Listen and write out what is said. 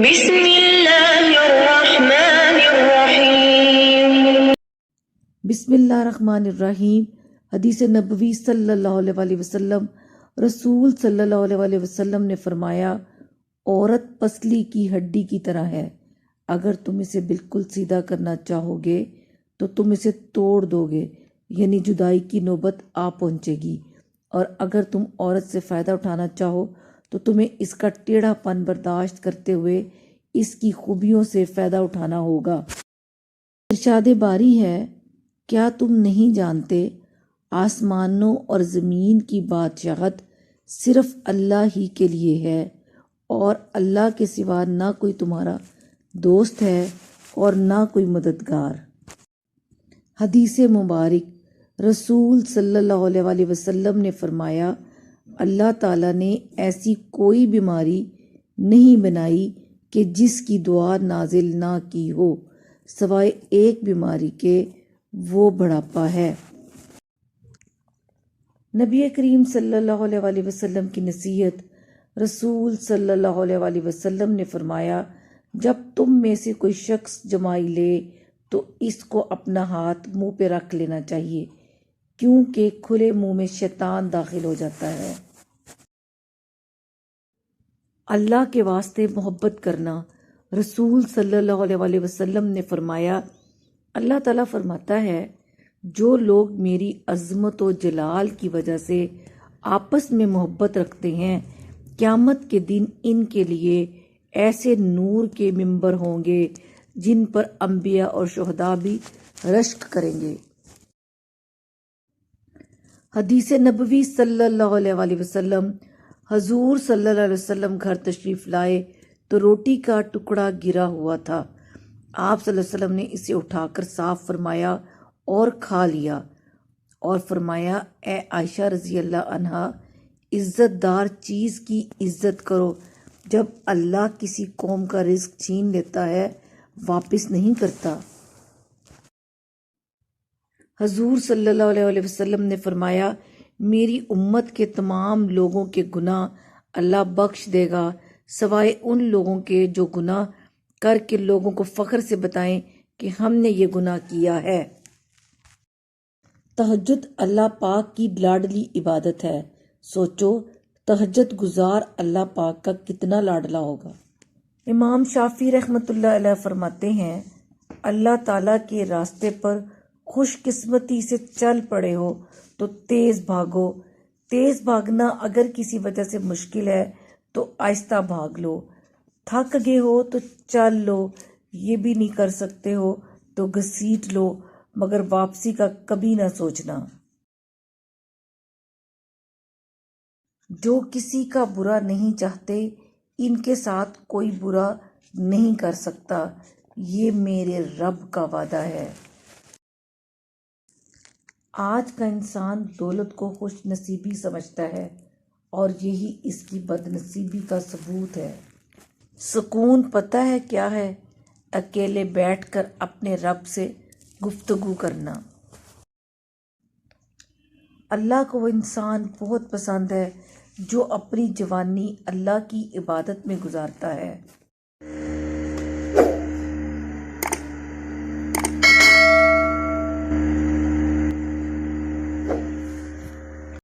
بسم اللہ الرحمن الرحیم۔ بسم اللہ الرحمن الرحیم۔ حدیث نبوی صلی اللہ علیہ وسلم، رسول صلی اللہ علیہ وسلم نے فرمایا، عورت پسلی کی ہڈی کی طرح ہے، اگر تم اسے بالکل سیدھا کرنا چاہو گے تو تم اسے توڑ دو گے، یعنی جدائی کی نوبت آ پہنچے گی، اور اگر تم عورت سے فائدہ اٹھانا چاہو تو تمہیں اس کا ٹیڑھا پن برداشت کرتے ہوئے اس کی خوبیوں سے فائدہ اٹھانا ہوگا۔ ارشاد باری ہے، کیا تم نہیں جانتے آسمانوں اور زمین کی بادشاہت صرف اللہ ہی کے لیے ہے، اور اللہ کے سوا نہ کوئی تمہارا دوست ہے اور نہ کوئی مددگار۔ حدیث مبارک، رسول صلی اللہ علیہ وسلم نے فرمایا، اللہ تعالیٰ نے ایسی کوئی بیماری نہیں بنائی کہ جس کی دعا نازل نہ کی ہو، سوائے ایک بیماری کے، وہ بڑھاپا ہے۔ نبی کریم صلی اللہ علیہ وسلم کی نصیحت۔ رسول صلی اللہ علیہ وسلم نے فرمایا، جب تم میں سے کوئی شخص جمائی لے تو اس کو اپنا ہاتھ منہ پہ رکھ لینا چاہیے، کیونکہ کھلے منہ میں شیطان داخل ہو جاتا ہے۔ اللہ کے واسطے محبت کرنا۔ رسول صلی اللہ علیہ وسلم نے فرمایا، اللہ تعالیٰ فرماتا ہے، جو لوگ میری عظمت و جلال کی وجہ سے آپس میں محبت رکھتے ہیں، قیامت کے دن ان کے لیے ایسے نور کے ممبر ہوں گے جن پر انبیاء اور شہداء بھی رشک کریں گے۔ حدیث نبوی صلی اللہ علیہ وسلم، حضور صلی اللہ علیہ وسلم گھر تشریف لائے تو روٹی کا ٹکڑا گرا ہوا تھا۔ آپ صلی اللہ علیہ وسلم نے اسے اٹھا کر صاف فرمایا اور کھا لیا، اور فرمایا، اے عائشہ رضی اللہ عنہا، عزت دار چیز کی عزت کرو، جب اللہ کسی قوم کا رزق چھین لیتا ہے واپس نہیں کرتا۔ حضور صلی اللہ علیہ وسلم نے فرمایا، میری امت کے تمام لوگوں کے گناہ اللہ بخش دے گا، سوائے ان لوگوں کے جو گناہ کر کے لوگوں کو فخر سے بتائیں کہ ہم نے یہ گناہ کیا ہے۔ تہجد اللہ پاک کی لاڈلی عبادت ہے۔ سوچو، تہجد گزار اللہ پاک کا کتنا لاڈلا ہوگا۔ امام شافعی رحمۃ اللہ علیہ فرماتے ہیں، اللہ تعالیٰ کے راستے پر خوش قسمتی سے چل پڑے ہو تو تیز بھاگو۔ تیز بھاگنا اگر کسی وجہ سے مشکل ہے تو آہستہ بھاگ لو۔ تھک گئے ہو تو چل لو، یہ بھی نہیں کر سکتے ہو تو گھسیٹ لو، مگر واپسی کا کبھی نہ سوچنا۔ جو کسی کا برا نہیں چاہتے، ان کے ساتھ کوئی برا نہیں کر سکتا، یہ میرے رب کا وعدہ ہے۔ آج کا انسان دولت کو خوش نصیبی سمجھتا ہے، اور یہی اس کی بد نصیبی کا ثبوت ہے۔ سکون پتہ ہے کیا ہے؟ اکیلے بیٹھ کر اپنے رب سے گفتگو کرنا۔ اللہ کو وہ انسان بہت پسند ہے جو اپنی جوانی اللہ کی عبادت میں گزارتا ہے۔